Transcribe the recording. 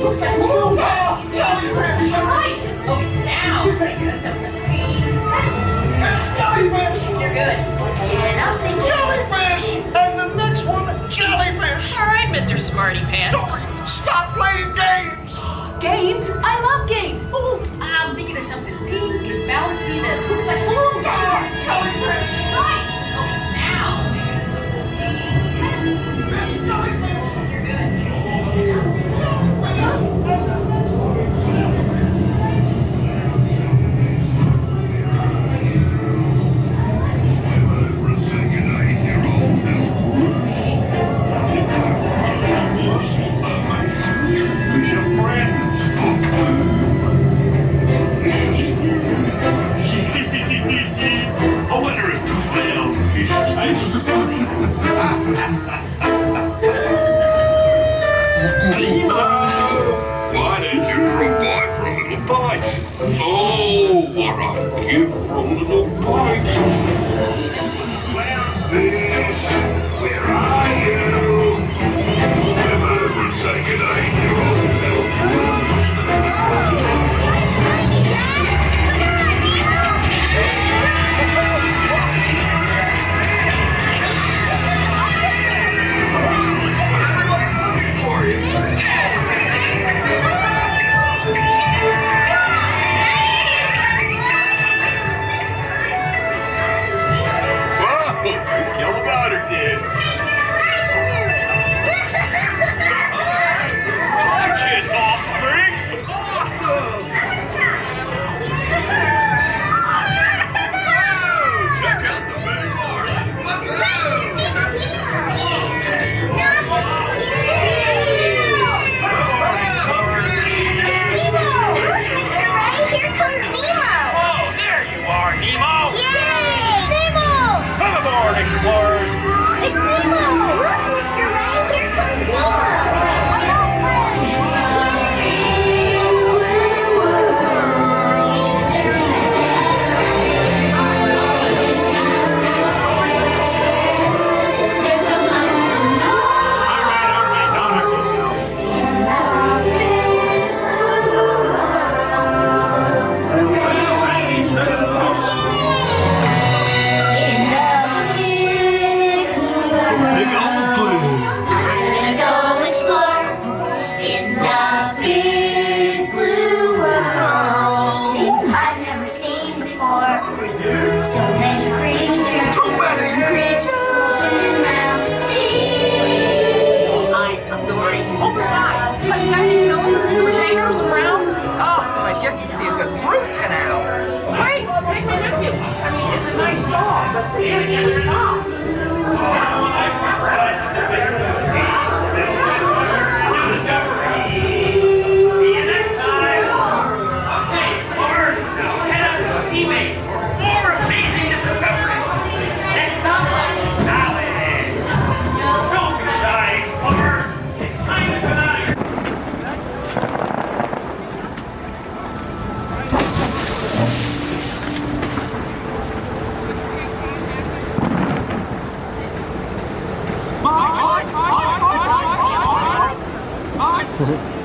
Looks like blue. Jellyfish. Right. Oh, now think of something. It's jellyfish. You're good. And I'm thinking Jellyfish. And the next one, jellyfish. all right, Mr. Smarty Pants. Stop playing games. Games? I love games. Ooh, I'm thinking of something pink and bouncy that looks like blue. Jellyfish. Right. Okay, now think of something pink. It's jellyfish. You're good. I wonder if clownfish taste funny. Nemo! Why don't you drop by for a little bite? Oh, what I'd give for a little bite. Clownfish, where are you? Swim over and say good day to your old little goose. Everybody's looking for you. Whoa! Kill the motor, dude. Kiss offspring. Awesome. Check out the big barn. Let's go. Oh, there you are, Nemo! Yay! Nemo! Come aboard, explorers! It's Nemo! Look, Mr. Ray, here comes Nemo! All right, don't hurt yourself. Big old blue. I'm gonna go explore in the big blue world. Things I've never seen before. So many creatures. Too many creatures. Swim out to sea. Hi, I'm Dory. Oh, hi. I didn't know you were potatoes, grounds. Oh, I get to see a good root canal. Great, take me with you. I mean, it's a nice song, but they just never stop. See you next time. Okay, explorers, now head out to sea base for more amazing discoveries. Next up, Valley. Don't be shy, explorers. It's time to come out of your Bye.